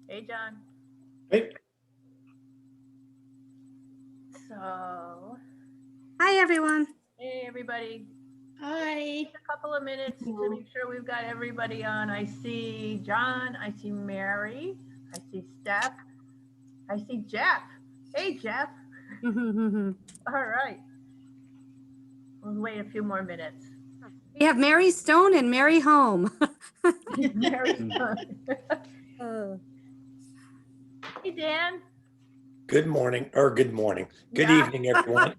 Hey, John. Hey. So, Hi, everyone. hey, everybody. Hi. Just a couple of minutes to make sure we've got everybody on. I see John. I see Mary. I see Steph. I see Jeff. Hey, Jeff. All right. We'll wait a few more minutes. We have Mary Stone and Mary Home. Mary's Hey, Dan. Good morning, or good morning. Good Yeah. evening, everyone.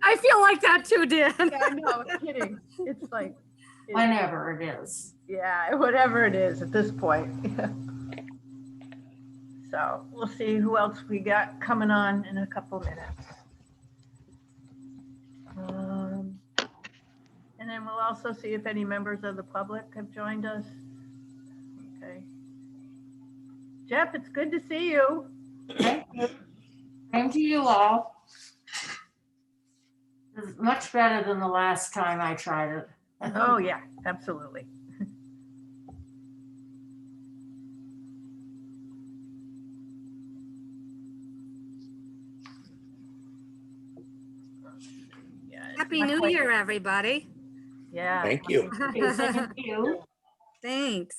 I feel like that too, Dan. Yeah, no kidding. It's like whenever it is. Yeah, whatever it is at this point. So we'll see who else we got coming on in a couple minutes. And then we'll also see if any members of the public have joined us. Okay. Jeff, it's good to see you. Thank you. Same to you all. It's much better than the last time I tried it. Oh, yeah, absolutely. Yeah, it's Happy not New quite- Year, everybody. Yeah. Thank you. Okay, thank you. Thanks.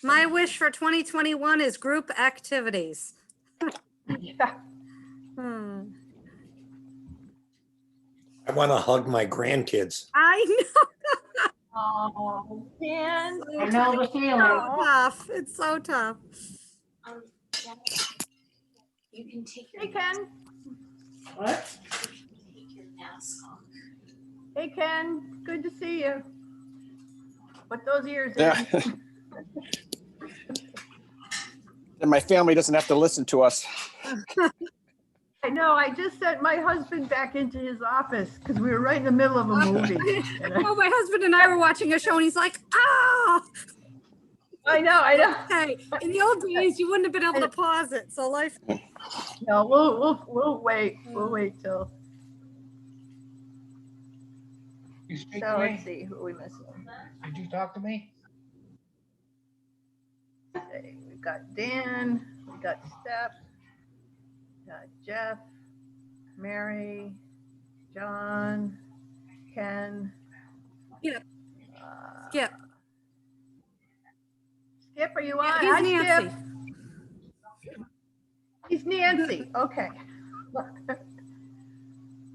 My wish for 2021 is group activities. Yeah. Hmm. I want to hug my grandkids. I Oh, Dan. know. I know the It's feeling. so tough. It's so tough. You can take your Hey, Ken. What? take your mask off. Hey, Ken. Good to see you. Put those ears in. Yeah. And my family doesn't have to listen to us. I know. I just sent my husband back into his office because we were right in the middle of a movie. And Oh, my husband and I were watching a show and he's like, ah, I know. hey, in the old days, you wouldn't have been able to pause it. So life. No, we'll wait. We'll wait till. You speak So to let's me? see who we missing. Did you talk to me? Okay, we've got Dan, we got Steph, got Jeff, Mary, John, Ken. Skip. uh, Skip. Skip, are you on? He's Hi, Nancy. Skip. He's Nancy. Okay.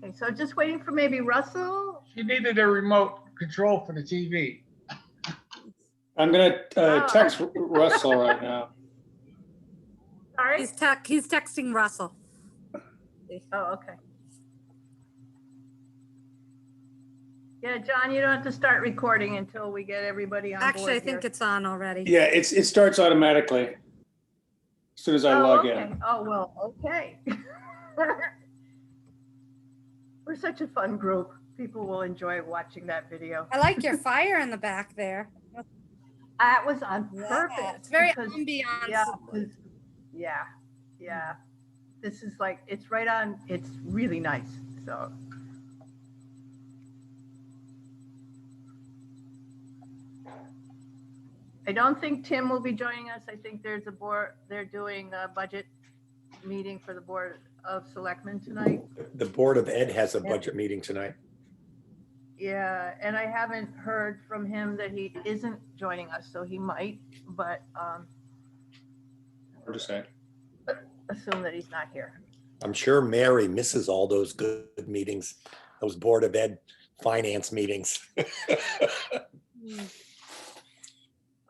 Okay, so just waiting for maybe Russell. She needed a remote control for the TV. I'm gonna Oh. text Russell right now. Sorry. He's texting Russell. Oh, okay. Yeah, John, you don't have to start recording until we get everybody on board. Actually, I think here. it's on already. Yeah, it starts automatically as soon as I Oh, log okay. in. Oh, well, okay. We're such a fun group. People will enjoy watching that video. I like your fire in the back there. That was on Yeah, purpose. it's very because- ambiance. Yeah, 'cause- yeah. This is like, it's right on, it's really nice, so. I don't think Tim will be joining us. I think there's a board, they're doing a budget meeting for the Board of Selectmen tonight. The Board of Ed has a budget meeting tonight. Yeah, and I haven't heard from him that he isn't joining us, so he might, but Hard to say. assume that he's not here. I'm sure Mary misses all those good meetings, those Board of Ed finance meetings.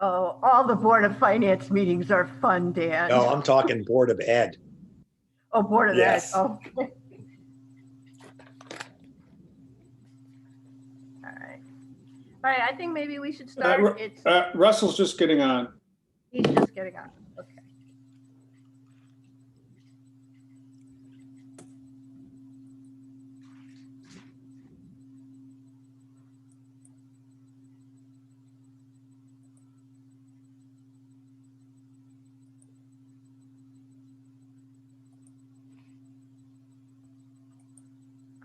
Oh, all the Board of Finance meetings are fun, Dan. No, I'm talking Board of Ed. Oh, Board of Ed, Yes. oh. All right. All right, I think maybe we should start. It's, Russell's just getting on. he's just getting on, okay.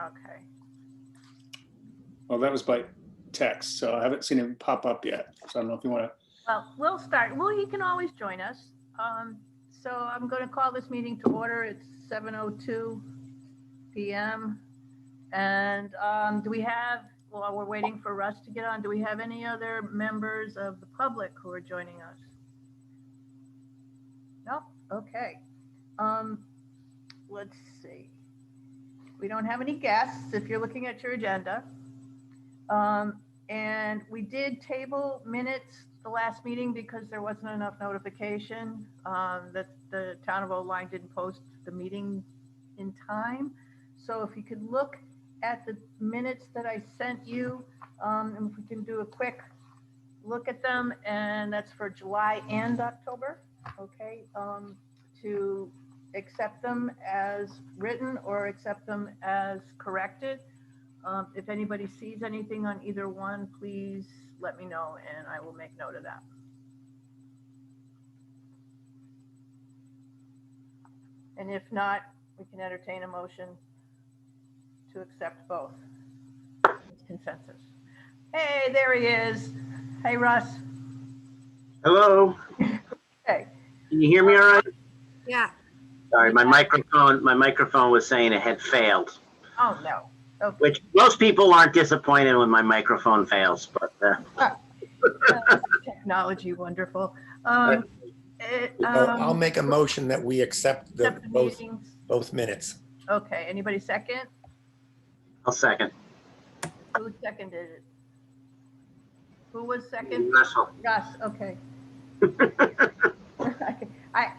Okay, Well, that was by text, so I haven't seen him pop up yet. So I don't know if you want to. well, we'll start. Well, he can always join us. So I'm going to call this meeting to order. It's 7:02 PM. And do we have, while we're waiting for Russ to get on, do we have any other members of the public who are joining us? No? Okay. Let's see. We don't have any guests if you're looking at your agenda. And we did table minutes the last meeting because there wasn't enough notification that the town of Oline didn't post the meeting in time. So if you could look at the minutes that I sent you, and if we can do a quick look at them, and that's for July and October, okay? To accept them as written or accept them as corrected. If anybody sees anything on either one, please let me know and I will make note of that. And if not, we can entertain a motion to accept both. Consensus. Hey, there he is. Hey, Russ. Hello. Hey, Can you hear me all right? Yeah. Sorry, my microphone was saying it had failed, Oh, no. Okay. which most people aren't disappointed when my microphone fails, but Technology, wonderful. Right. I'll make a motion that we accept Accept the both meetings. minutes. Okay, anybody second? I'll second. Who seconded it? Who was second? Russell. Gus, okay.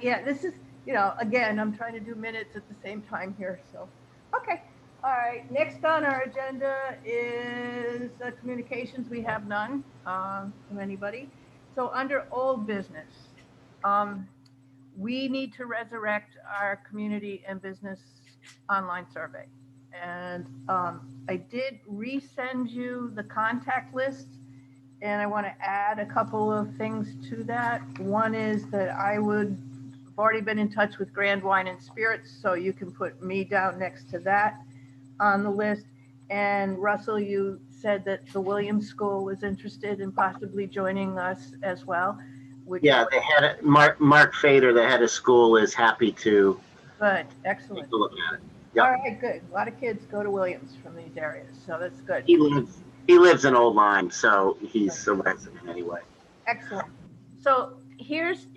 Yeah, this is, again, I'm trying to do minutes at the same time here, so, okay. All right, next on our agenda is communications. We have none from anybody. So under old business, we need to resurrect our community and business online survey. And I did resend you the contact list, and I want to add a couple of things to that. One is that I've already been in touch with Grand Wine and Spirits, so you can put me down next to that on the list. And Russell, you said that the Williams School was interested in possibly joining us as well. Yeah, they had Mark Fader, the head of school, is happy to Good, excellent. take a look at it. Yep. All right, good. A lot of kids go to Williams from these areas, so that's good. He lives in Old Lyme, so he's a resident anyway. Excellent. So here's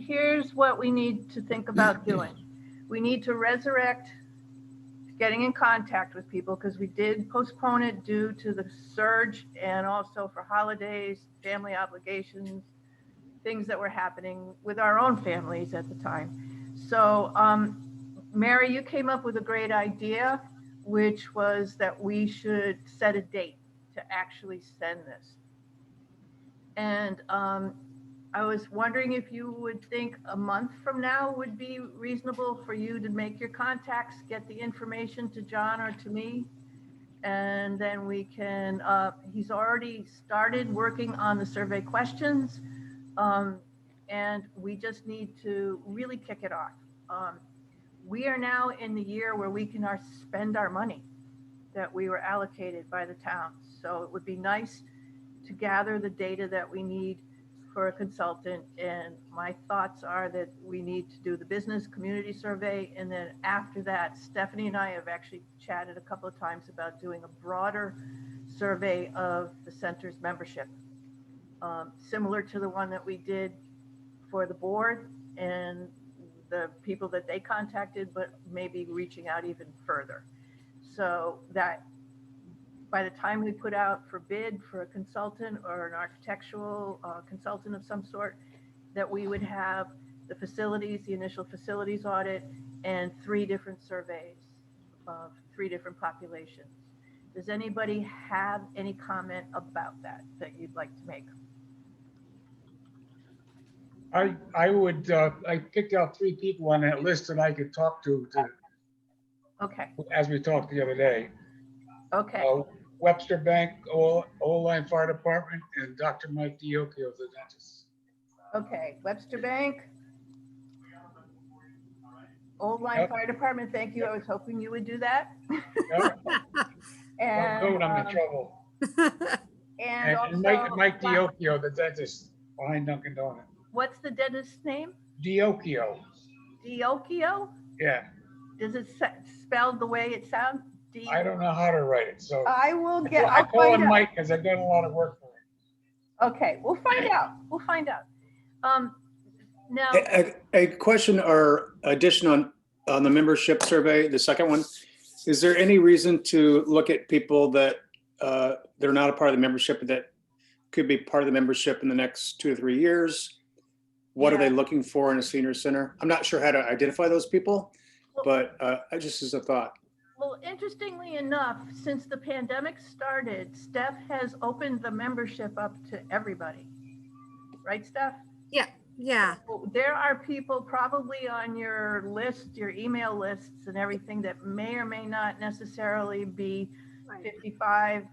what we need to think about doing. We need to resurrect getting in contact with people, because we did postpone it due to the surge and also for holidays, family obligations, things that were happening with our own families at the time. So Mary, you came up with a great idea, which was that we should set a date to actually send this. And I was wondering if you would think a month from now would be reasonable for you to make your contacts, get the information to John or to me, and then we can, he's already started working on the survey questions, and we just need to really kick it off. We are now in the year where we can spend our money that we were allocated by the town. So it would be nice to gather the data that we need for a consultant. And my thoughts are that we need to do the business community survey. And then after that, Stephanie and I have actually chatted a couple of times about doing a broader survey of the center's membership, similar to the one that we did for the board and the people that they contacted, but maybe reaching out even further. So that by the time we put out for bid for a consultant or an architectural consultant of some sort, that we would have the facilities, the initial facilities audit, and 3 different surveys of 3 different populations. Does anybody have any comment about that you'd like to make? I would, I picked out 3 people on that list that I could talk to Okay, as we talked the other day. okay, Webster Bank, Old Lyme Fire Department, and Dr. Mike Diocchio, the dentist. okay. Webster Bank, Old Lyme Yep. Fire Department, thank you. I was hoping you would do that. Yep. And, Don't do it, I'm in trouble. and And also, Mike Diocchio, the dentist behind Dunkin' Donuts. what's the dentist's name? Diocchio, Diocchio? yeah. Is it spelled the way it sounds? I don't know how to write it, so I will I I'll call find him out. Mike because I've done a lot of work for him. Okay, we'll find out. We'll find out. Now, A question or addition on the membership survey, the second one. Is there any reason to look at people that they're not a part of the membership that could be part of the membership in the next 2 to 3 years? What are they looking for in a senior center? I'm not sure how to identify those people, but just as a thought. well, interestingly enough, since the pandemic started, Steph has opened the membership up to everybody. Right, Steph? Yeah. So there are people probably on your list, your email lists and everything that may or may not necessarily be 55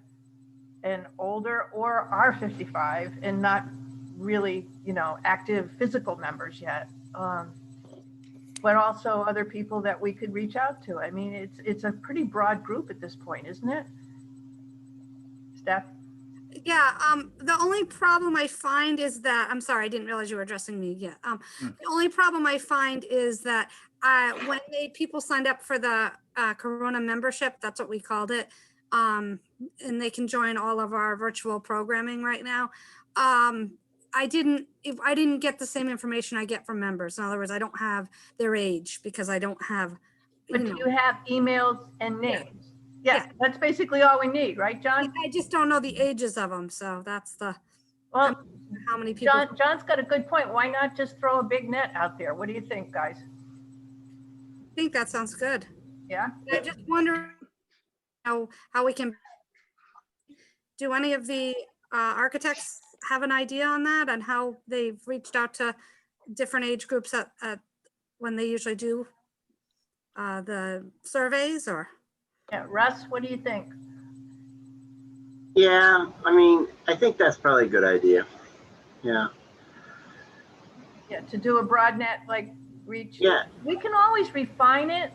and older, or are 55 and not really, active physical members yet. But also other people that we could reach out to. I mean, it's a pretty broad group at this point, isn't it? Steph? Yeah, the only problem I find is that, I'm sorry, I didn't realize you were addressing me yet. The only problem I find is that when people signed up for the Corona membership, that's what we called it, and they can join all of our virtual programming right now. I didn't get the same information I get from members. In other words, I don't have their age because I don't have, But do you have emails and names? Yeah, that's basically all we need, right, John? I just don't know the ages of them. So that's the, Well, how many people. John's got a good point. Why not just throw a big net out there? What do you think, guys? I think that sounds good. Yeah? I just wonder how we can, do any of the architects have an idea on that and how they've reached out to different age groups at when they usually do the surveys or? Yeah, Russ, what do you think? Yeah, I mean, I think that's probably a good idea. Yeah. Yeah, to do a broad net, like reach. Yeah. We can always refine it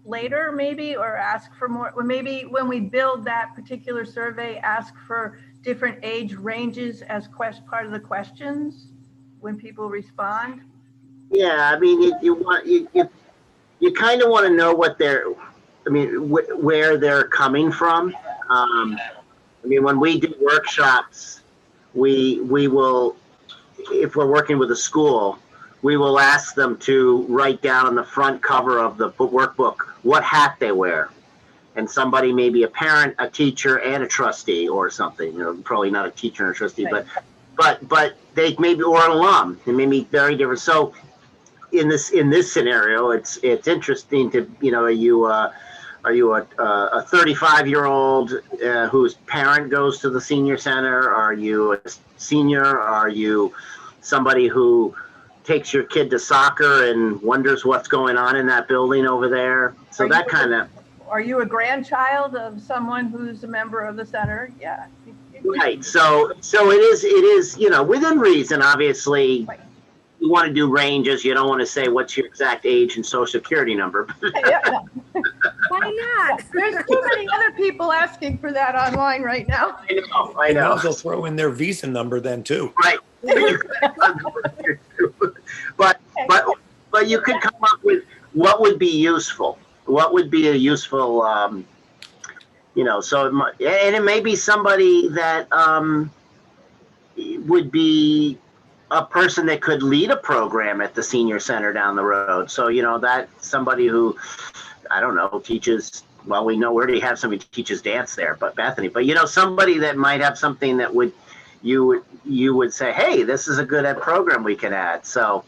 later, maybe, or ask for more, or maybe when we build that particular survey, ask for different age ranges as part of the questions when people respond. Yeah, I mean, you kind of want to know what where they're coming from. I mean, when we do workshops, we will, if we're working with a school, we will ask them to write down on the front cover of the workbook what hat they wear. And somebody may be a parent, a teacher, and a trustee or something. You know, probably not a teacher and a trustee, Right. but they may be, or an alum. It may be very different. So in this scenario, it's interesting to, you know, are you a 35-year-old whose parent goes to the senior center? Are you a senior? Are you somebody who takes your kid to soccer and wonders what's going on in that building over there? So that kind of. Are you a grandchild of someone who's a member of the center? Yeah. Right. So it is, you know, within reason, obviously. Right. You want to do ranges. You don't want to say what's your exact age and social security number. Yeah, no. Why not? There's too many other people asking for that online right now. I And know. also throw in their visa number then too. Right. but you could come up with what would be useful. What would be a useful, you know? So it may be somebody that would be a person that could lead a program at the senior center down the road. So, you know, that somebody who, I don't know, teaches, well, we know we already have somebody who teaches dance there, but Bethany, but, you know, somebody that might have something that you would say, hey, this is a good program we can add. So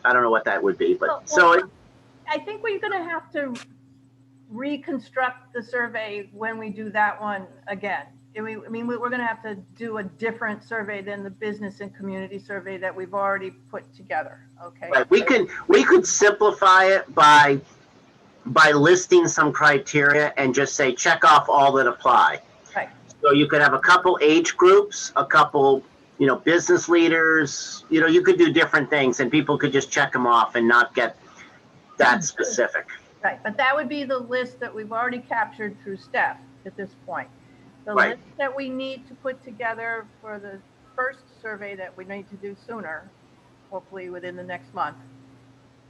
I don't know what that would be, but I think we're going to have to reconstruct the survey when we do that one again. I mean, we're going to have to do a different survey than the business and community survey that we've already put together. Okay. Right. We could simplify it by listing some criteria and just say check off all that apply. Right. So you could have a couple age groups, a couple, you know, business leaders. You know, you could do different things, and people could just check them off and not get that specific. Right. But that would be the list that we've already captured through Steph at this point. The Right. list that we need to put together for the first survey that we need to do sooner, hopefully within the next month,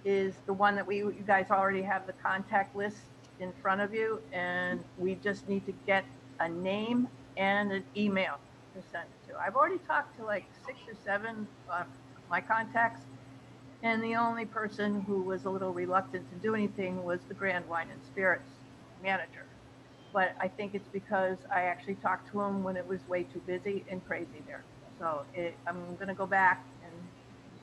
is the one that you guys already have the contact list in front of you, and we just need to get a name and an email to send it to. I've already talked to like 6 or 7 of my contacts, and the only person who was a little reluctant to do anything was the Grand Wine and Spirits manager. But I think it's because I actually talked to him when it was way too busy and crazy there. So I'm going to go back and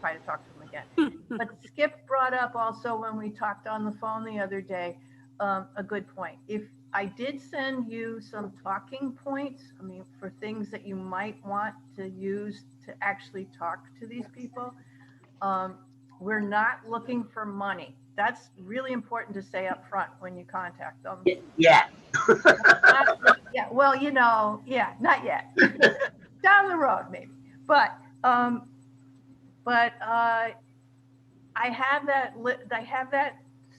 try to talk to him again. But Skip brought up also when we talked on the phone the other day, a good point. If I did send you some talking points, I mean, for things that you might want to use to actually talk to these people, we're not looking for money. That's really important to say up front when you contact them. Yeah. Yeah, well, you know, yeah, not yet. Down the road, maybe. But I have that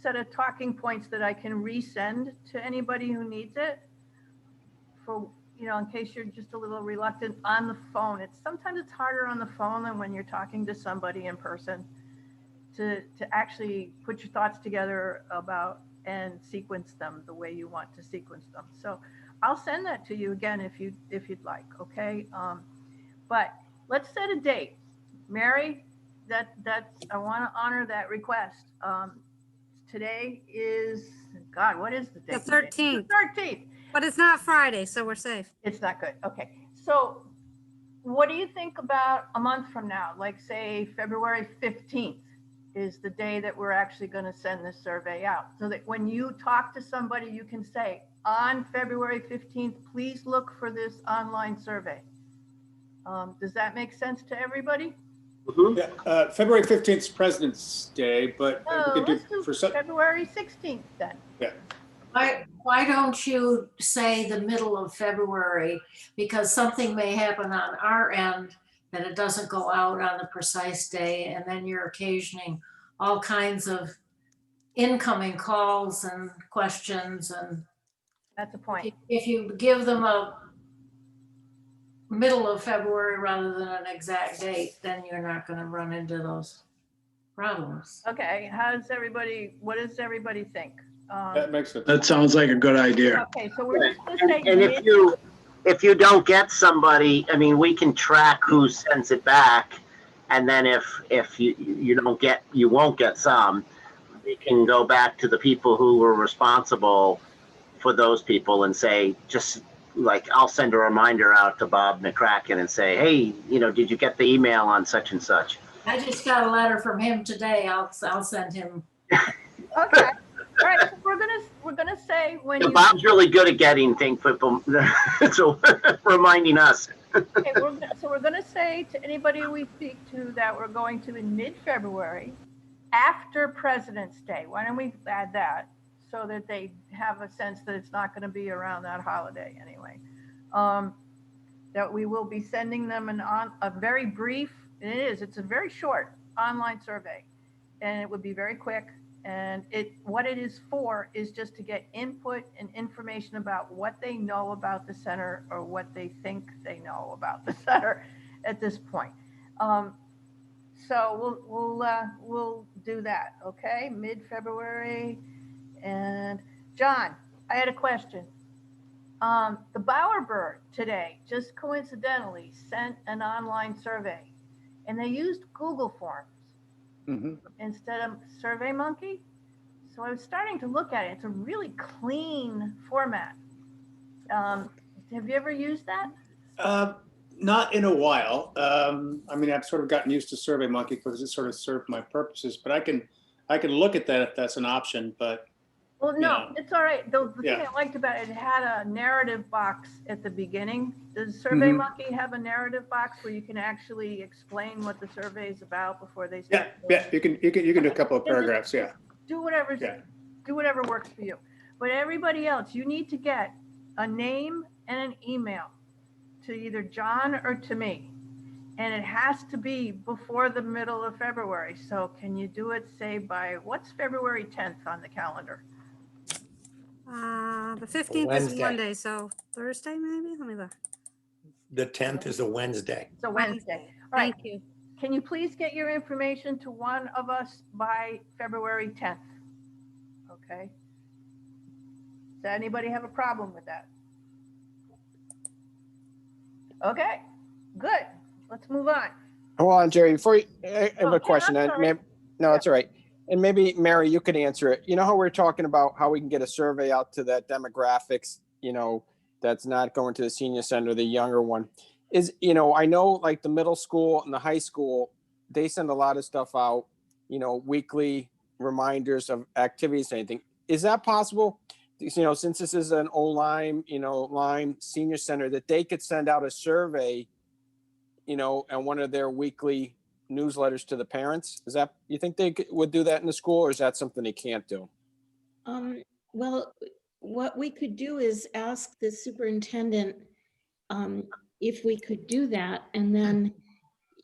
set of talking points that I can resend to anybody who needs it. For you know, in case you're just a little reluctant on the phone, sometimes it's harder on the phone than when you're talking to somebody in person to actually put your thoughts together about and sequence them the way you want to sequence them. So I'll send that to you again if you'd like, okay? But let's set a date. Mary, I want to honor that request. Today is, God, what is the date? The 13th. The 13th. But it's not Friday, so we're safe. It's not good. Okay. So what do you think about a month from now? Like say February 15th is the day that we're actually going to send this survey out. So that when you talk to somebody, you can say, on February 15th, please look for this online survey. Does that make sense to everybody? Mhm. Yeah, February 15th is President's Day, but we Oh, could do let's do for some, February 16th then. Why don't you say the middle of February? Because something may happen on our end that it doesn't go out on the precise day, and then you're occasioning all kinds of incoming calls and questions. And That's a point. if you give them a middle of February rather than an exact date, then you're not going to run into those problems. Okay. What does everybody think? that makes sense. That sounds like a good idea. Okay, so we're just going to say And if you don't get somebody, I mean, we can track who sends it back. And then if you won't get some, we can go back to the people who were responsible for those people and say, just like, I'll send a reminder out to Bob McCracken and say, hey, did you get the email on such and such? I just got a letter from him today. I'll send him. Okay. All right. So we're gonna say when Yeah, you. Bob's really good at getting things, so reminding us. Okay, we're gonna say to anybody we speak to that we're going to in mid-February, after President's Day. Why don't we add that so that they have a sense that it's not going to be around that holiday anyway. That we will be sending them a very brief. It's a very short online survey, and it would be very quick. And what it is for is just to get input and information about what they know about the center or what they think they know about the center at this point. So we'll do that, okay? Mid-February. And John, I had a question. The Bowerbird today just coincidentally sent an online survey, and they used Google Forms instead of SurveyMonkey. So I was starting to look at it. It's a really clean format. Have you ever used that? Not in a while. I mean, I've sort of gotten used to SurveyMonkey because it sort of served my purposes, but I can look at that if that's an option, but. Well, no, it's all right. The thing Yeah. I liked about it had a narrative box at the beginning. Does SurveyMonkey have a narrative box where you can actually explain what the survey is about before they start? Yeah, you can do a couple of paragraphs, yeah. Do whatever, Yeah. do whatever works for you. But everybody else, you need to get a name and an email to either John or to me. And it has to be before the middle of February. So can you do it, say, by what's February 10th on the calendar? The 15th is Wednesday. Monday, so Thursday maybe? Let me look. The 10th is a Wednesday. It's a Wednesday. All right. Thank you. Can you please get your information to one of us by February 10th? Okay. Does anybody have a problem with that? Okay, good. Let's move on. Hold on, Jerry, before you, I have Oh, a question. I'm sorry. No, it's all right. And maybe Mary, you could answer it. You know how we're talking about how we can get a survey out to that demographics, that's not going to the senior center, the younger one is, I know like the middle school and the high school, they send a lot of stuff out, weekly reminders of activities, anything. Is that possible? Since this is an old Lyme, Lyme senior center, that they could send out a survey, and one of their weekly newsletters to the parents. Is that, you think they would do that in the school, or is that something they can't do? Well, what we could do is ask the superintendent if we could do that, and then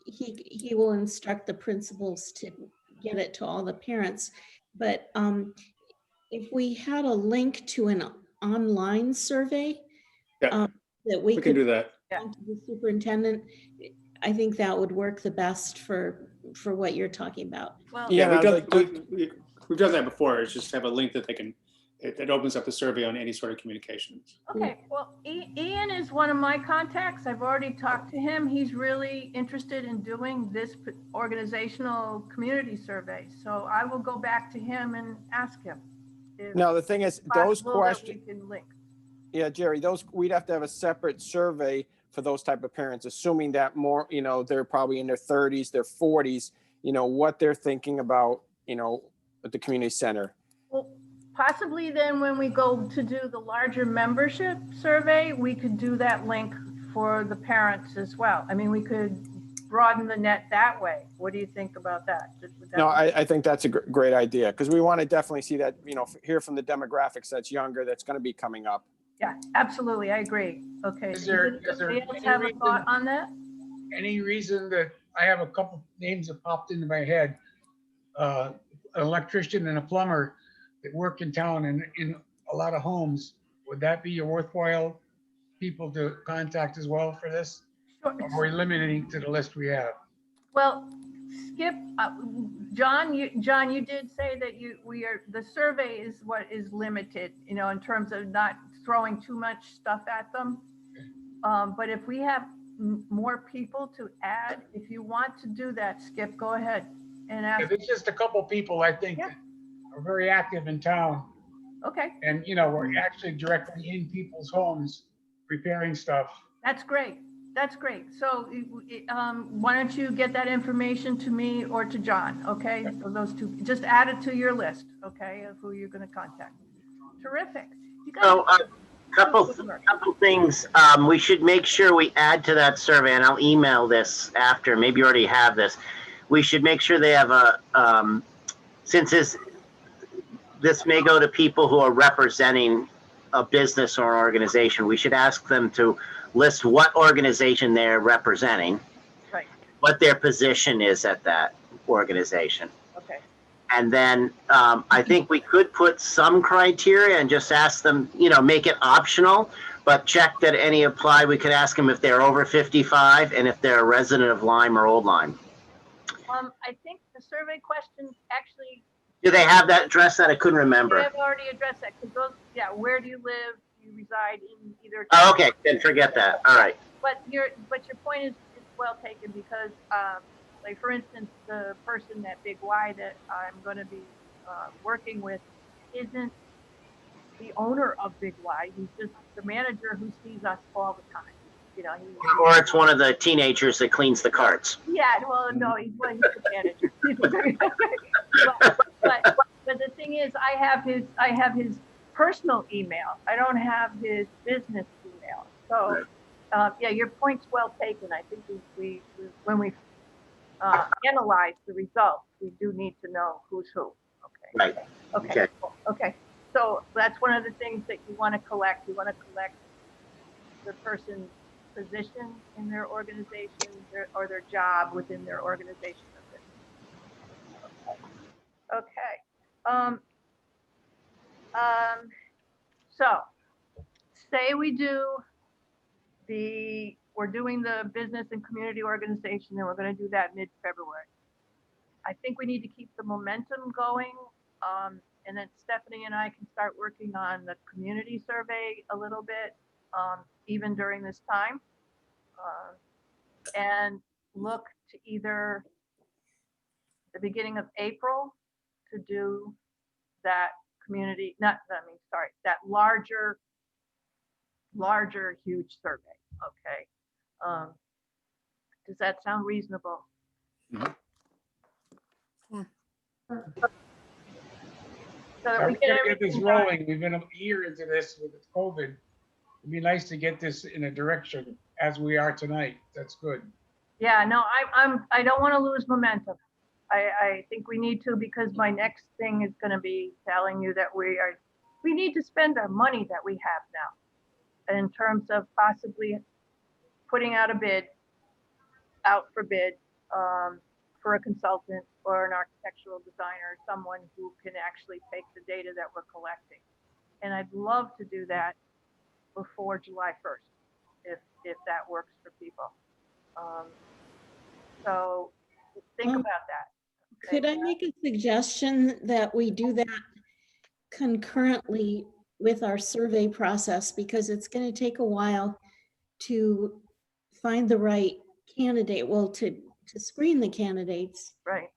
he will instruct the principals to get it to all the parents. But if we had a link to an online survey, Yeah. that we We can could do that. send to the superintendent, I think that would work the best for what you're talking about. Well, Yeah, Yeah, we've I done, was like, we've done that before. It's just have a link that they can, it opens up the survey on any sort of communications. okay, well, Ian is one of my contacts. I've already talked to him. He's really interested in doing this organizational community survey. So I will go back to him and ask him. if no, the thing is, those possible that questions, we can link. yeah, Jerry, those, we'd have to have a separate survey for those type of parents, assuming that more, they're probably in their 30s, their 40s, what they're thinking about, at the community center. Well, possibly then when we go to do the larger membership survey, we could do that link for the parents as well. I mean, we could broaden the net that way. What do you think about that? Would that No, be- I think that's a great idea, because we want to definitely see that, hear from the demographics that's younger, that's going to be coming up. Yeah, absolutely. I agree. Okay. Is there Anybody else any have a reason- thought on that? Any reason that I have a couple names that popped into my head? An electrician and a plumber that work in town and in a lot of homes. Would that be a worthwhile people to contact as well for this? Sure. Or are we limiting to the list we have? Well, Skip, John, you did say that the survey is what is limited, in terms of not throwing too much stuff at them. But if we have more people to add, if you want to do that, Skip, go ahead and ask. If it's just a couple people, I think, Yeah. that are very active in town Okay, and, we're actually directly in people's homes repairing stuff. that's great. That's great. So why don't you get that information to me or to John, okay? So those two, just add it to your list, okay, of who you're going to contact. Terrific. You guys So, are couple good work. things. We should make sure we add to that survey, and I'll email this after. Maybe you already have this. We should make sure they have since this may go to people who are representing a business or an organization, we should ask them to list what organization they're representing, Right. what their position is at that organization. Okay. And then I think we could put some criteria and just ask them, make it optional, but check that any apply. We could ask them if they're over 55 and if they're a resident of Lyme or Old Lyme. I think the survey questions actually, Do they have that address that I couldn't we remember? have already addressed that, because those, yeah, where do you live? Do you reside in either? Oh, okay, then forget that. All right. But your point is well taken, because like, for instance, the person at Big Y that I'm going to be working with isn't the owner of Big Y. He's just the manager who sees us all the time. Or it's one of the teenagers that cleans the carts. Yeah, well, no, he's the manager. but the thing is, I have his personal email. I don't have his business email. So, yeah, your point's well taken. I think we when we analyze the results, we do need to know who's who. Okay. Right. Okay. Okay. Cool. Okay. So that's one of the things that you want to collect. You want to collect the person's position in their organization, or their job within their organization. Okay. So say we're doing the business and community organization, and we're going to do that mid-February. I think we need to keep the momentum going. And then Stephanie and I can start working on the community survey a little bit, even during this time, and look to either the beginning of April to do that community, that larger, huge survey. Okay. Does that sound reasonable? Mm-hmm. Yeah. So that We're we gonna get get this everything done. rolling. We've been a year into this with COVID. It'd be nice to get this in a direction as we are tonight. That's good. Yeah, no, I don't want to lose momentum. I think we need to, because my next thing is going to be telling you that we need to spend our money that we have now, in terms of possibly putting out for bid, for a consultant or an architectural designer, someone who can actually take the data that we're collecting. And I'd love to do that before July 1st. if that works for people. So think Um, about that. Could I make a suggestion that we do that concurrently with our survey process? Because it's going to take a while to find the right candidate, well, to screen the candidates Right.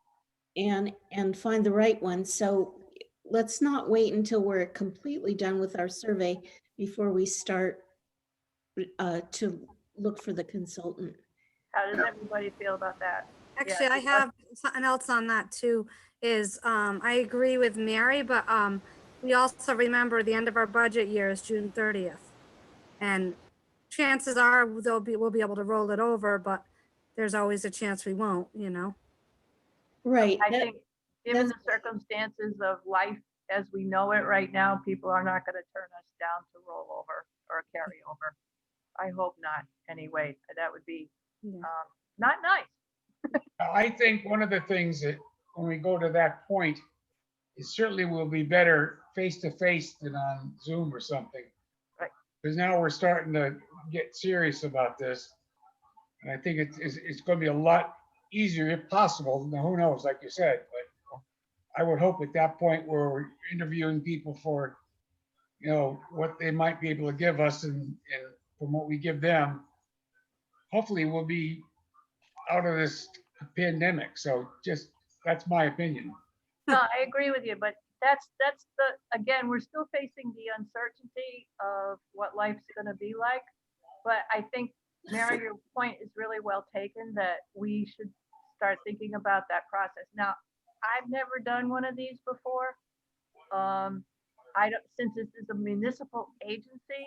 and find the right one. So let's not wait until we're completely done with our survey before we start to look for the consultant. How does everybody feel about that? Actually, I have something else on that too, is, I agree with Mary, but, we also remember the end of our budget year is June 30th. And chances are we'll be able to roll it over, but there's always a chance we won't, you know? Right. I think, given the circumstances of life as we know it right now, people are not going to turn us down to roll over or carry over. I hope not. Anyway, that would be not nice. I think one of the things that when we go to that point, it certainly will be better face to face than on Zoom or something. Right. Because now we're starting to get serious about this. And I think it's going to be a lot easier if possible. Now, who knows, like you said, but I would hope at that point where we're interviewing people for, you know, what they might be able to give us and from what we give them, hopefully we'll be out of this pandemic. So just, that's my opinion. No, I agree with you, but that's again, we're still facing the uncertainty of what life's going to be like. But I think, Mary, your point is really well taken, that we should start thinking about that process. Now, I've never done one of these before. Since this is a municipal agency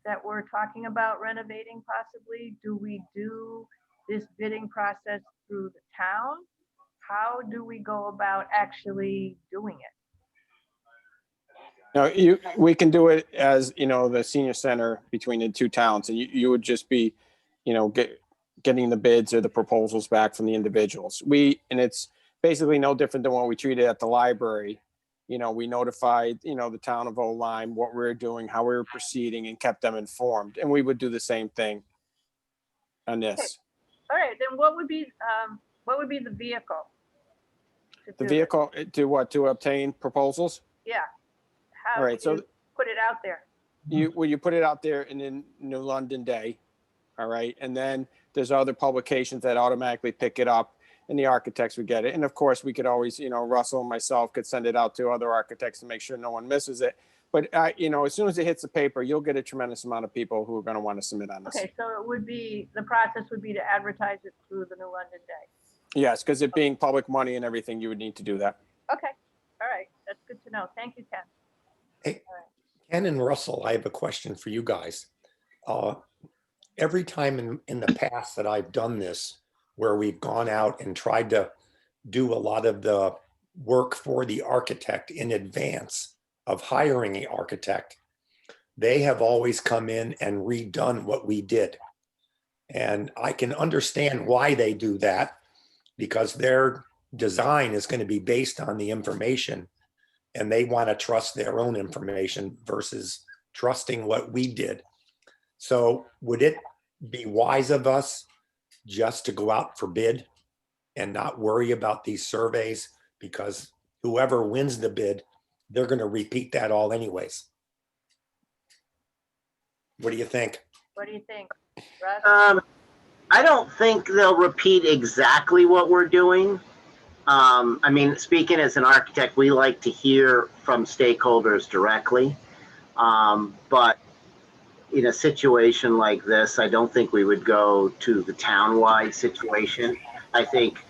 that we're talking about renovating possibly, do we do this bidding process through the town? How do we go about actually doing it? No, we can do it as, you know, the senior center between the two towns, and you would just be, you know, getting the bids or the proposals back from the individuals. And it's basically no different than what we treated at the library. You know, we notified, you know, the town of Lyme what we were doing, how we were proceeding, and kept them informed. And we would do the same thing on this. Okay. All right, then what would be the vehicle? The vehicle to what? To obtain proposals? Yeah. How All right, do you so put it out there? you put it out there in the New London Day, all right, and then there's other publications that automatically pick it up, and the architects would get it. And of course, we could always, you know, Russell and myself could send it out to other architects to make sure no one misses it. But you know, as soon as it hits the paper, you'll get a tremendous amount of people who are going to want to submit on this. Okay, so it would be, the process would be to advertise it through the New London Day. Yes, because it being public money and everything, you would need to do that. Okay, all right, that's good to know. Thank you, Ken. Hey, Ken and Russell, I have a question for you guys. Every time in the past that I've done this, where we've gone out and tried to do a lot of the work for the architect in advance of hiring an architect, they have always come in and redone what we did. And I can understand why they do that, because their design is going to be based on the information, and they want to trust their own information versus trusting what we did. So would it be wise of us just to go out for bid and not worry about these surveys? Because whoever wins the bid, they're going to repeat that all anyways. What do you think? What do you think, Russ? I don't think they'll repeat exactly what we're doing. I mean, speaking as an architect, we like to hear from stakeholders directly. But in a situation like this, I don't think we would go to the town-wide situation. I think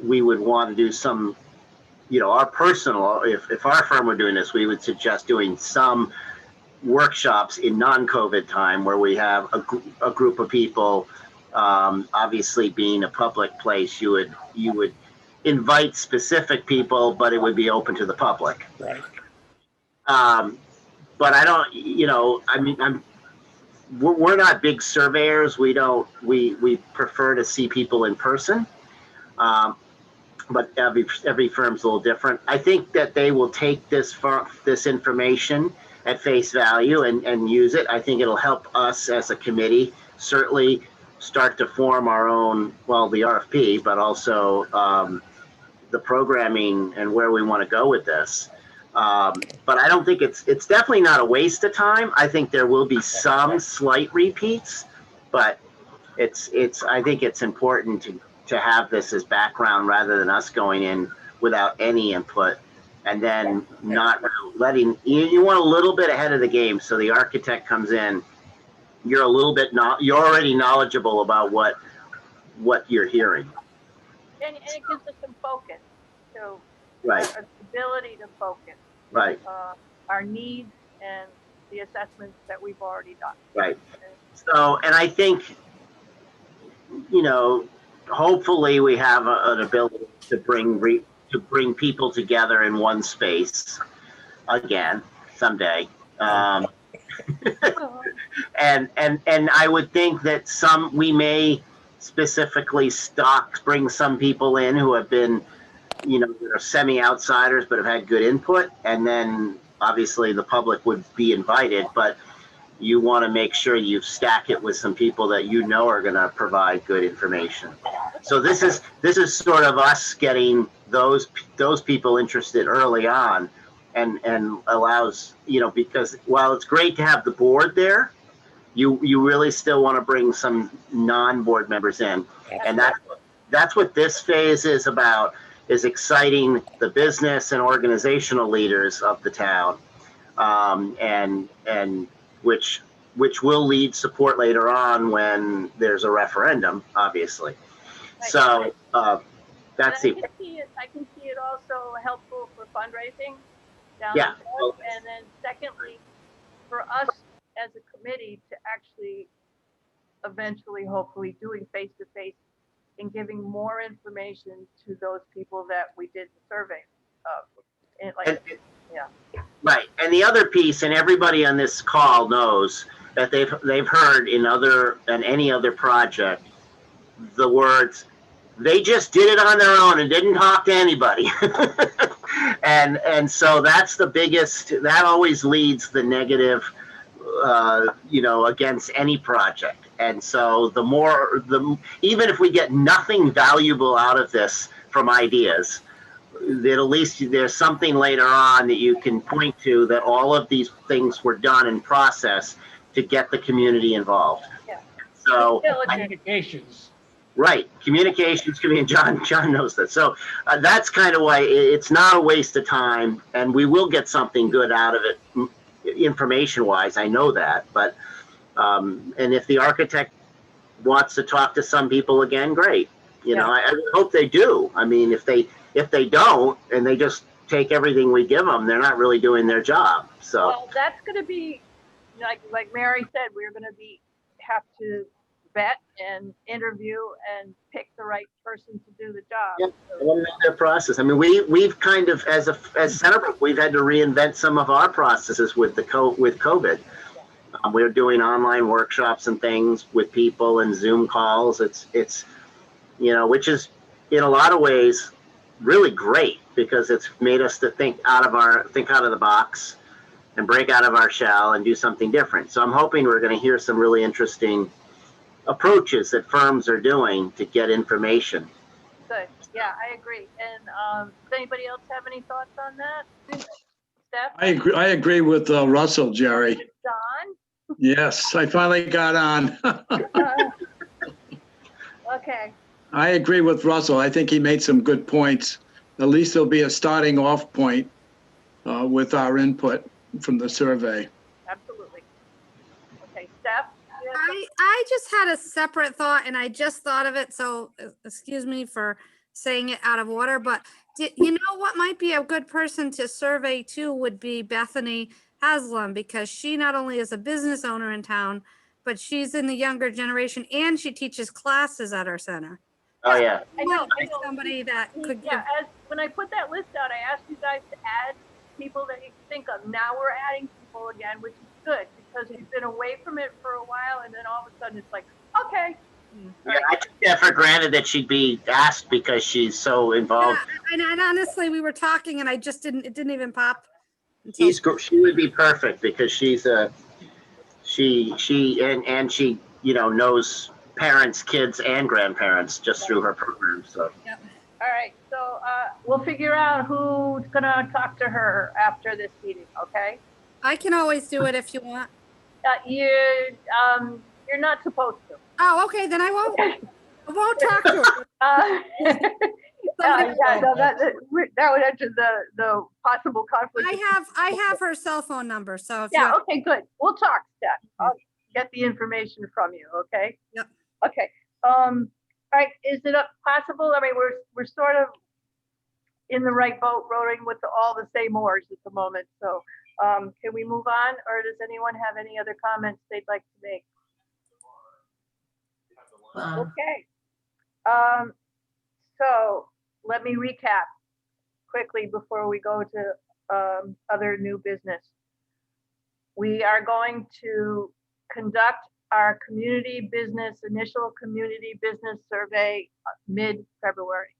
we would want to do some, you know, our personal, if our firm were doing this, we would suggest doing some workshops in non-COVID time where we have a group of people. Obviously, being a public place, you would invite specific people, but it would be open to the public. Right. But I don't, you know, I mean, we're not big surveyors. We prefer to see people in person. But every firm's a little different. I think that they will take this information at face value and use it. I think it'll help us as a committee certainly start to form our own, well, the RFP, but also the programming and where we want to go with this. But I don't think it's definitely not a waste of time. I think there will be some slight repeats, but I think it's important to have this as background rather than us going in without any input and then not letting, you want a little bit ahead of the game. So the architect comes in, you're a little bit, you're already knowledgeable about what you're hearing. And it gives us some focus. So Right. our ability to focus. Right. Our needs and the assessments that we've already done. Right. So, and I think, you know, hopefully we have an ability to bring people together in one space again someday. And I would think that we may specifically bring some people in who have been, you know, that are semi-outsiders but have had good input, and then obviously the public would be invited, but you want to make sure you stack it with some people that you know are going to provide good information. So this is sort of us getting those people interested early on, and allows, you know, because while it's great to have the board there, you really still want to bring some non-board members in, and that's what this phase is about, is exciting the business and organizational leaders of the town, and which will lead support later on when there's a referendum, obviously. Right. So that's it. I can see it also helpful for fundraising down yeah. the road. And then secondly, for us as a committee to actually eventually, hopefully, doing face-to-face and giving more information to those people that we did the survey of. Right. And the other piece, and everybody on this call knows that they've heard in any other project the words, they just did it on their own and didn't talk to anybody. and so that's the biggest, that always leads the negative, you know, against any project. And so even if we get nothing valuable out of this from ideas, that at least there's something later on that you can point to, that all of these things were done in process to get the community involved. Yeah. So communications. Right, communications can be, and John knows that. So that's kind of why it's not a waste of time, and we will get something good out of it, information-wise. I know that, but and if the architect wants to talk to some people again, great. You know, I hope they do. I mean, if they don't and they just take everything we give them, they're not really doing their job. So well, that's going to be like Mary said, we're going to have to vet and interview and pick the right person to do the job. Yeah, so, their process. I mean, we've kind of as Centerbrook, we've had to reinvent some of our processes with COVID. We're doing online workshops and things with people and Zoom calls. It's you know, which is in a lot of ways really great, because it's made us to think out of the box and break out of our shell and do something different. So I'm hoping we're going to hear some really interesting approaches that firms are doing to get information. Good. Yeah, I agree. And does anybody else have any thoughts on that? Steph? I agree with Russell, Jerry. Don? Yes, I finally got on. Okay. I agree with Russell. I think he made some good points. At least there'll be a starting off point with our input from the survey. Absolutely. Okay, Steph? I just had a separate thought, and I just thought of it, so excuse me for saying it out of order, but you know what might be a good person to survey too would be Bethany Haslam, because she not only is a business owner in town, but she's in the younger generation and she teaches classes at our center. Oh yeah. I know. Somebody that could give. When I put that list out, I asked you guys to add people that you think of. Now we're adding people again, which is good, because we've been away from it for a while, and then all of a sudden it's like, okay. Yeah, I took that for granted that she'd be asked because she's so involved. Yeah, and honestly, we were talking, and it didn't even pop. She would be perfect, because she's she knows parents, kids, and grandparents just through her program. So All right, so we'll figure out who's gonna talk to her after this meeting, okay? I can always do it if you want. You're not supposed to. Oh, okay, then I won't. I won't talk to her. Somebody Yeah, will. no, that would enter the possible conflict. I have her cell phone number, so if you Yeah, have, okay, good. We'll talk, Steph. I'll get the information from you, okay? Yep. Okay, all right, is it possible, I mean, we're sort of in the right boat, rowing with all the same oars at the moment, so can we move on, or does anyone have any other comments they'd like to make? Okay. So let me recap quickly before we go to other new business. We are going to conduct our initial community business survey mid-February.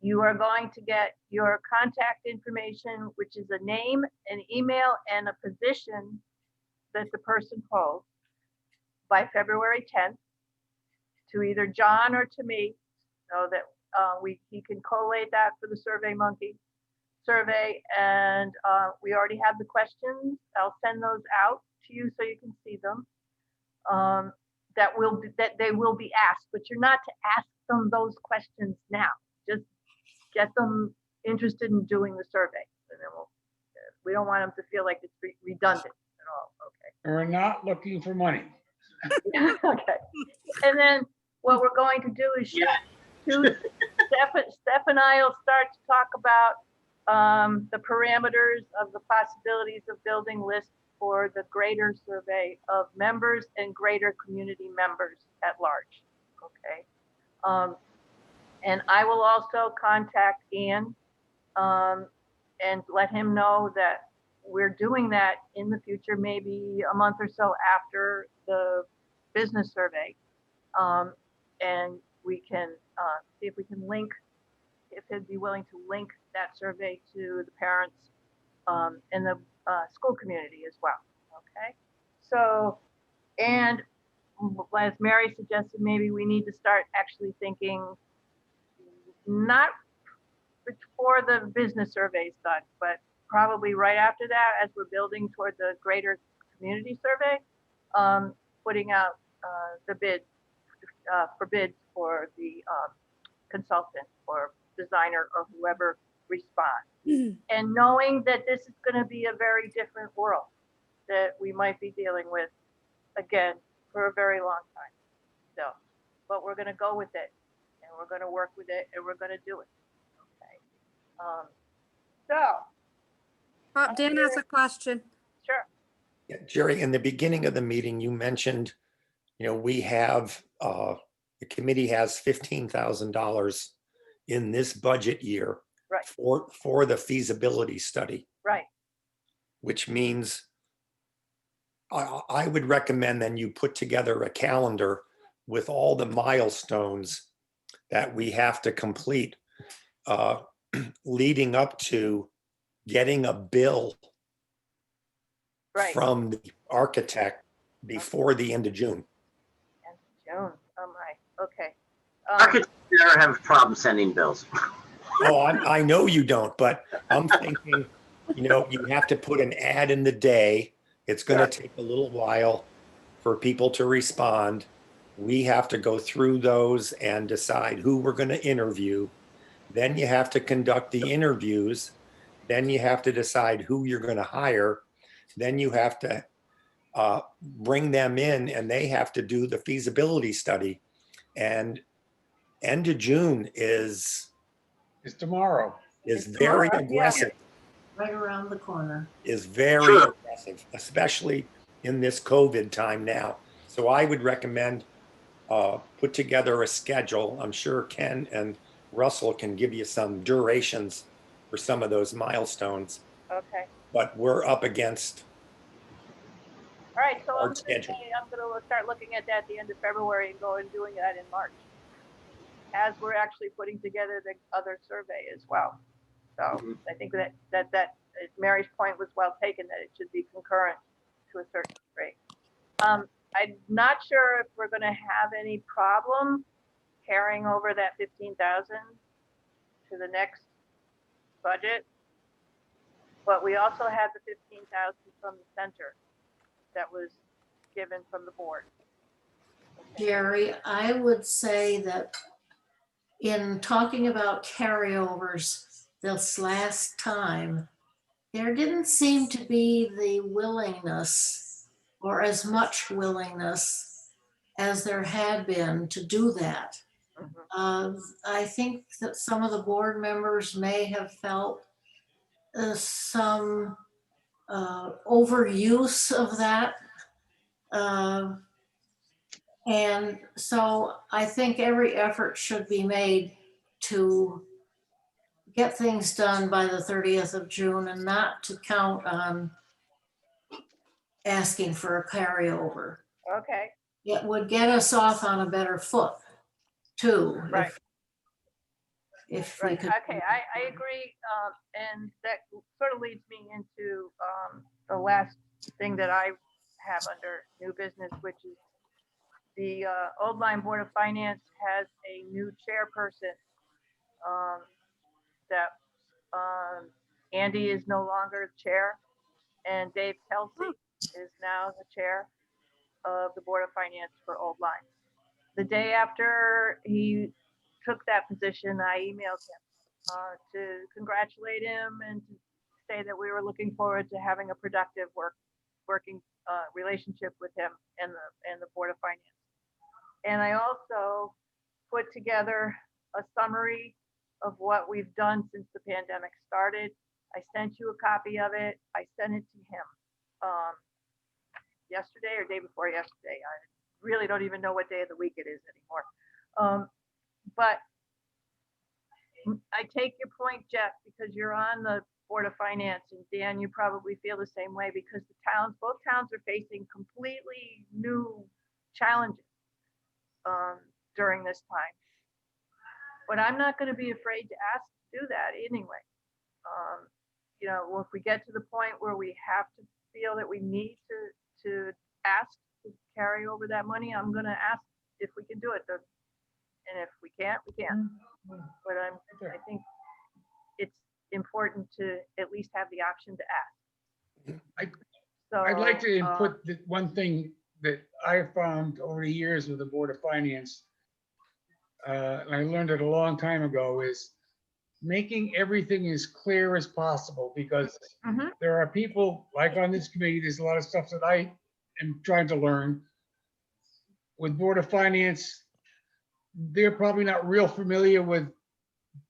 You are going to get your contact information, which is a name, an email, and a position that the person holds by February 10th to either John or to me, so that he can collate that for the Survey Monkey survey. And we already have the questions. I'll send those out to you so you can see them. That they will be asked, but you're not to ask them those questions now. Just get them interested in doing the survey, and then we don't want them to feel like it's redundant at all. Okay. We're not looking for money. Okay. And then what we're going to do is Steph and I will start to talk about the parameters of the possibilities of building lists for the greater survey of members and greater community members at large. Okay. And I will also contact Ian and let him know that we're doing that in the future, maybe a month or so after the business survey. And we can see if we can link, if he'd be willing to link that survey to the parents and the school community as well. Okay. So, and as Mary suggested, maybe we need to start actually thinking, not before the business survey is done, but probably right after that, as we're building toward the greater community survey, putting out the bid for bids for the consultant or designer or whoever responds. And knowing that this is going to be a very different world that we might be dealing with again for a very long time. So, but we're going to go with it, and we're going to work with it, and we're going to do it. Okay. Dan has a question. Sure. Yeah, Jerry, in the beginning of the meeting, you mentioned, we have, the committee has $15,000 in this budget year Right. for the feasibility study. Right. Which means I would recommend then you put together a calendar with all the milestones that we have to complete leading up to getting a bill from the architect before the end of June. End of June. Oh my. Okay. Architects never have problems sending bills. Oh, I know you don't, but I'm thinking, you have to put an ad in the day. It's going to take a little while for people to respond. We have to go through those and decide who we're going to interview. Then you have to conduct the interviews. Then you have to decide who you're going to hire. Then you have to bring them in, and they have to do the feasibility study. And end of June is tomorrow. Is very aggressive. Right around the corner. Is very aggressive, especially in this COVID time now. So I would recommend put together a schedule. I'm sure Ken and Russell can give you some durations for some of those milestones. Okay. But we're up against. All right. So I'm hard schedule. going to start looking at that at the end of February and go and doing that in March, as we're actually putting together the other survey as well. So I think that Mary's point was well taken, that it should be concurrent to a certain degree. I'm not sure if we're gonna have any problem carrying over that 15,000 to the next budget. But we also had the 15,000 from the center that was given from the board. Jerry, I would say that in talking about carryovers this last time, there didn't seem to be the willingness or as much willingness as there had been to do that. I think that some of the board members may have felt some overuse of that. And so I think every effort should be made to get things done by the 30th of June and not to count on asking for a carryover. Okay, It would get us off on a better foot too. right. If we Right, could. okay, I agree, and that sort of leads me into the last thing that I have under new business, which is the Old Line Board of Finance has a new chairperson. That Andy is no longer chair, and Dave Kelsey is now the chair of the Board of Finance for Old Line. The day after he took that position, I emailed him to congratulate him and to say that we were looking forward to having a productive working relationship with him and the Board of Finance. And I also put together a summary of what we've done since the pandemic started. I sent you a copy of it. I sent it to him yesterday or day before yesterday. I really don't even know what day of the week it is anymore. But I take your point, Jeff, because you're on the Board of Finance, and Dan, you probably feel the same way because both towns are facing completely new challenges during this time. But I'm not going to be afraid to ask to do that anyway. You know, if we get to the point where we have to feel that we need to ask to carry over that money, I'm going to ask if we can do it. And if we can't, we can't. But I think it's important to at least have the option to ask. I'd like to input one thing that I found over the years with the Board of Finance. And I learned it a long time ago, is making everything as clear as possible, because there are people like on this committee, there's a lot of stuff that I am trying to learn. With Board of Finance, they're probably not real familiar with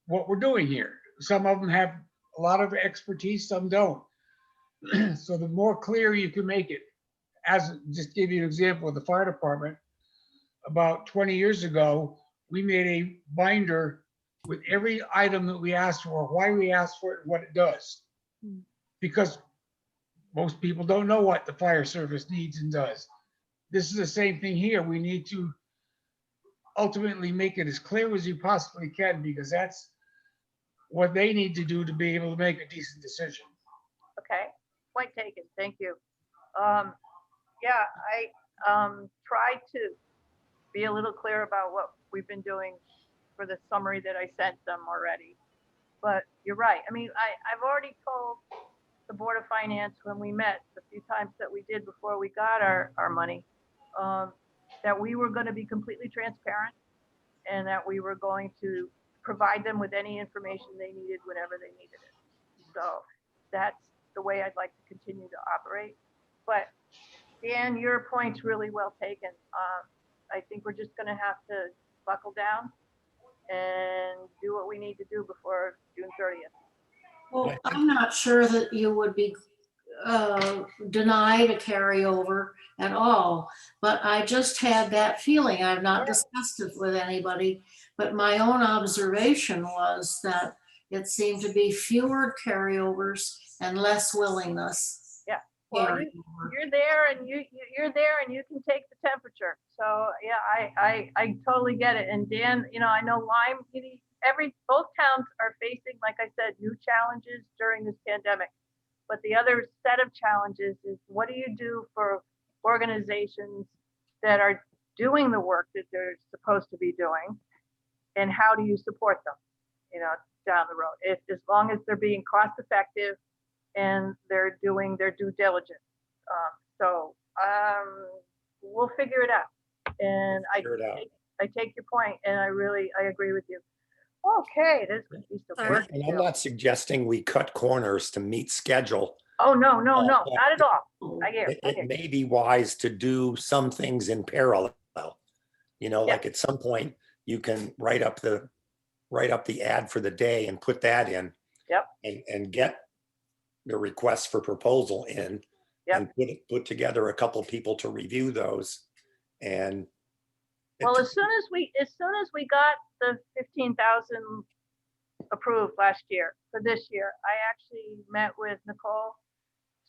what we're doing here. Some of them have a lot of expertise, some don't. So the more clear you can make it, as just give you an example of the fire department, about 20 years ago, we made a binder with every item that we asked for, why we asked for it, and what it does. Because most people don't know what the fire service needs and does. This is the same thing here. We need to ultimately make it as clear as you possibly can, because that's what they need to do to be able to make a decent decision. Okay, point taken. Thank you. Yeah, I tried to be a little clear about what we've been doing for the summary that I sent them already. But you're right. I mean, I've already told the Board of Finance when we met the few times that we did before we got our money, that we were going to be completely transparent and that we were going to provide them with any information they needed whenever they needed it. So that's the way I'd like to continue to operate. But Dan, your point's really well taken. I think we're just going to have to buckle down and do what we need to do before June 30th. Well, I'm not sure that you would be denied a carryover at all, but I just had that feeling. I've not discussed it with anybody, but my own observation was that it seemed to be fewer carryovers and less willingness. Well, you're there and you're there and you can take the temperature. So yeah, I totally get it. And Dan, you know, I know Lyme, both towns are facing, like I said, new challenges during this pandemic. But the other set of challenges is, what do you do for organizations that are doing the work that they're supposed to be doing, and how do you support them, down the road? As long as they're being cost effective and they're doing their due diligence. We'll figure it out. And Figure it out. I take your point, and I agree with you. Okay, there's gonna be some work to And I'm do. not suggesting we cut corners to meet schedule. Oh, no, but not at all. I hear. It may be wise to do some things in parallel. Like Yeah. at some point, you can write up the ad for the day and put that in. Yep. And get the request for proposal in. Yep. And put together a couple people to review those. And Well, as soon as we got the 15,000 approved last year for this year, I actually met with Nicole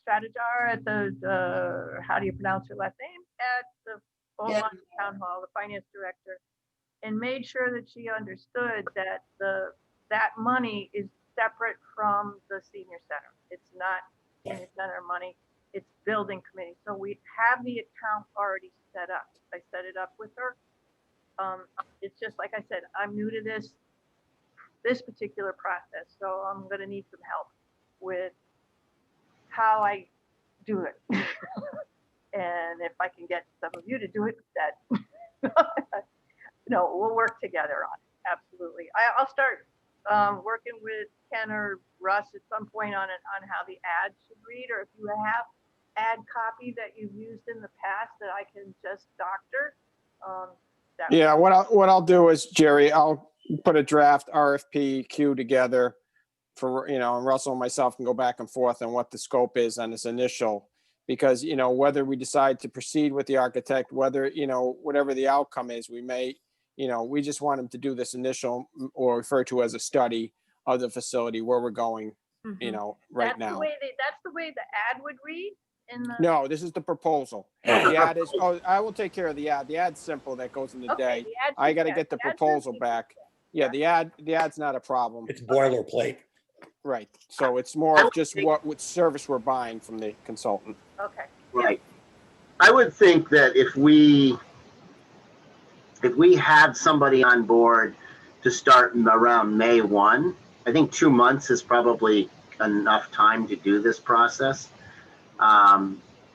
Stradijar at the how do you pronounce her last name, at the Beaumont Town Hall, the finance director, and made sure that she understood that that money is separate from the senior center. It's not senior center money. It's building committee. So we have the account already set up. I set it up with her. It's just like I said, I'm new to this particular process, so I'm gonna need some help with how I do it. And if I can get some of you to do it, that we'll work together on it. Absolutely. I'll start working with Ken or Russ at some point on how the ad should read, or if you have ad copy that you've used in the past that I can just doctor. Yeah, what I'll do is, Jerry, I'll put a draft RFP queue together for, and Russell and myself can go back and forth on what the scope is on this initial, because, whether we decide to proceed with the architect, whether, whatever the outcome is, we may, we just want him to do this initial, or refer to as a study of the facility where we're going, right now. That's the way the ad would read. No, this is the proposal. The ad is, I will take care of the ad. The ad's simple, that goes in the day. I got to get the proposal back. Yeah, the ad's not a problem. It's boilerplate. Right. So it's more of just what service we're buying from the consultant. Okay. Right. I would think that if we had somebody on board to start around May 1, I think 2 months is probably enough time to do this process.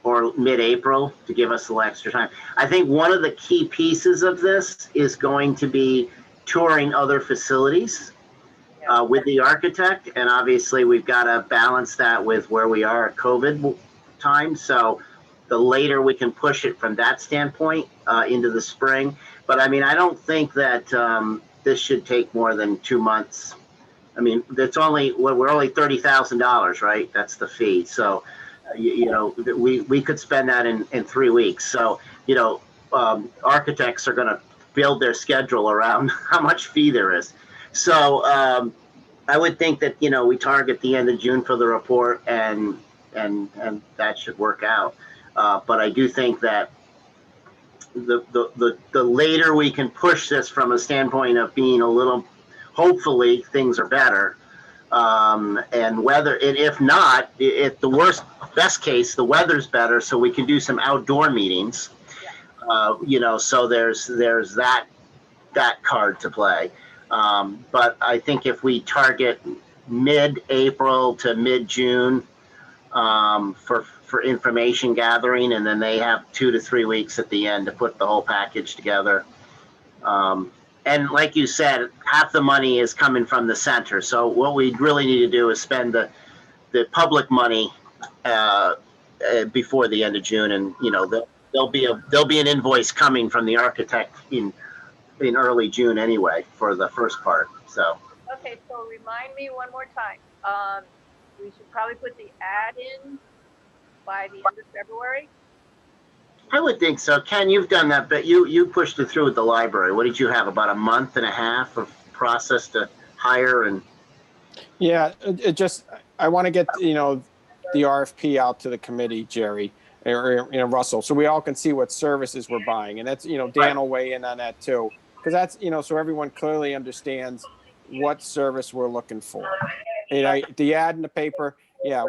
Or mid-April to give us a little extra time. I think one of the key pieces of this is going to be touring other facilities with the architect. And obviously we've got to balance that with where we are at COVID time. So the later we can push it from that standpoint into the spring. But I mean, I don't think that this should take more than 2 months. I mean, we're only $30,000, right? That's the fee. So we could spend that in 3 weeks. So, architects are going to build their schedule around how much fee there is. So I would think that, we target the end of June for the report, and that should work out. But I do think that the later we can push this from a standpoint of being hopefully things are better. And if not, if the best case, the weather's better, so we can do some outdoor meetings. So there's that card to play. But I think if we target mid-April to mid-June for information gathering, and then they have 2 to 3 weeks at the end to put the whole package together. And like you said, half the money is coming from the center. So what we really need to do is spend the public money before the end of June, and there'll be an invoice coming from the architect in early June anyway for the first part. So. Okay, so remind me one more time. We should probably put the ad in by the end of February. I would think so. Ken, you've done that, but you pushed it through with the library. What did you have, about a month and a half of process to hire? And yeah, I want to get the RFP out to the committee, Jerry, or Russell, so we all can see what services we're buying. And that's Dan will weigh in on that too, because that's so everyone clearly understands what service we're looking for. The ad in the paper,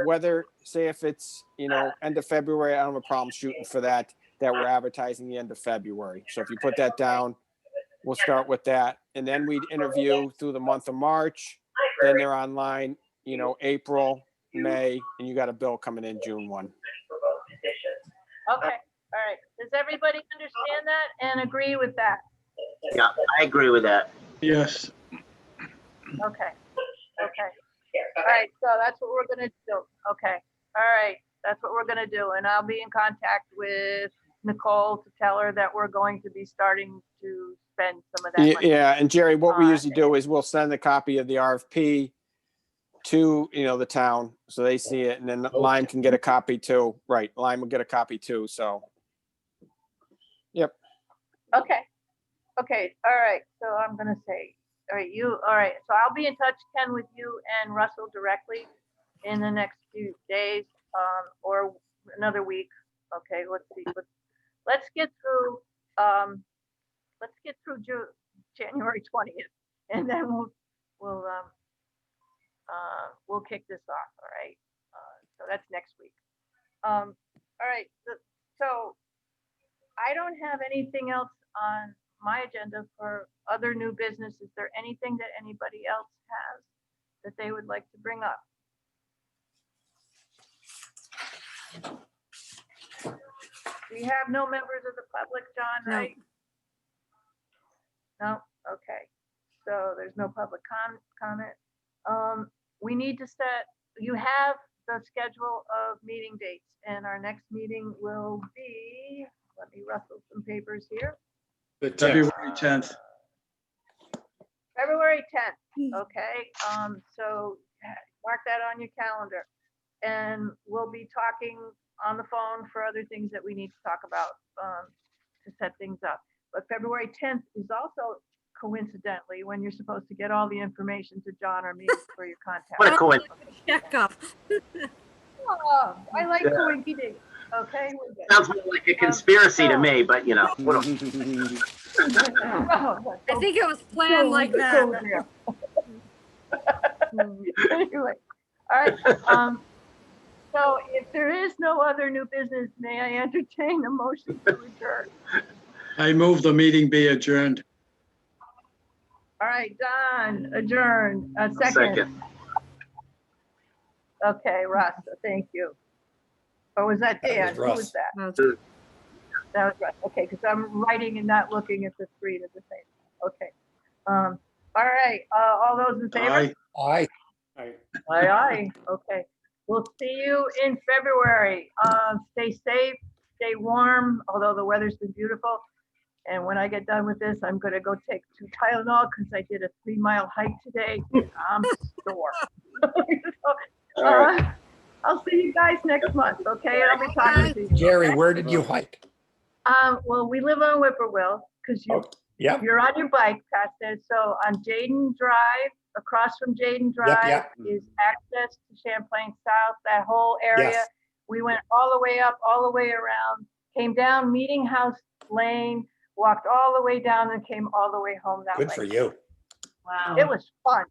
whether, say, if it's end of February, I don't have a problem shooting for that. that we're advertising the end of February. So if you put that down, we'll start with that. And then we'd interview through the month of March. Then they're online, April, May, and you got a bill coming in June 1. Okay, all right. Does everybody understand that and agree with that? Yeah, I agree with that. Yes. Okay, okay. All right, so that's what we're gonna do. Okay, all right, that's what we're gonna do. And I'll be in contact with Nicole to tell her that we're going to be starting to spend some of that money. Yeah, and Jerry, what we usually do is we'll send a copy of the RFP to, the town, so they see it, and then Lyme can get a copy too. Right, Lyme will get a copy too, so. Yep. Okay, okay, all right, so I'm gonna say, all right, so I'll be in touch, Ken, with you and Russell directly in the next few days, or another week. Okay, let's see, let's get through January 20th, and then we'll kick this off, all right? So that's next week. All right, so I don't have anything else on my agenda for other new business. Is there anything that anybody else has that they would like to bring up? We have no members of the public, John, No. right? No, okay. So there's no public comment. We need to you have the schedule of meeting dates, and our next meeting will be, let me rustle some papers here. The February 10th. February 10th, okay? So mark that on your calendar. And we'll be talking on the phone for other things that we need to talk about to set things up. But February 10th is also coincidentally when you're supposed to get all the information to John or me for your contact. What a coincidence. Checkup. Oh, I like coinky dink. Okay, we're good. Sounds more like a conspiracy to me, but what Oh, I think it was planned like that. Anyway, all right. So if there is no other new business, may I entertain a motion to adjourn? I move the meeting be adjourned. All right, Don, adjourn. Second. Second. Okay, Russ, thank you. Or was that That was Dan? Who was Russ. that? No. That was Russ. Okay, because I'm writing and not looking at the screen at the same time. Okay. All right, all those in favor? Aye. Aye. Aye, aye. Okay. We'll see you in February. Stay safe, stay warm, although the weather's been beautiful. And when I get done with this, I'm gonna go take 2 Tylenol because I did a 3-mile hike today. I'm sore. So, I'll see you guys next month, okay? I'll be talking to you. Jerry, okay? where did you hike? Well, we live on Whippoorwill because Yeah, you're on your bike past it. So on Jaden Drive, across from Jaden Drive yep. is access to Champlain South, that whole area. Yes. We went all the way up, all the way around, came down Meeting House Lane, walked all the way down and came all the way home that way. good for you. Wow. It was fun.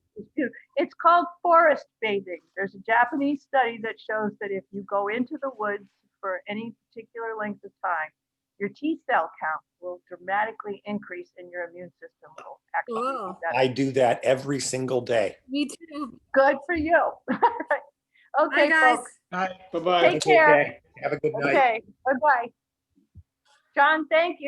It's called forest bathing. There's a Japanese study that shows that if you go into the woods for any particular length of time, your T cell count will dramatically increase and your immune system will actually be Whoa. better. I do that every single day. Me too. Good for you. Okay, Bye, guys. folks. Aye. Bye-bye. Take care. Have a good night. Okay, bye-bye. John, thank you.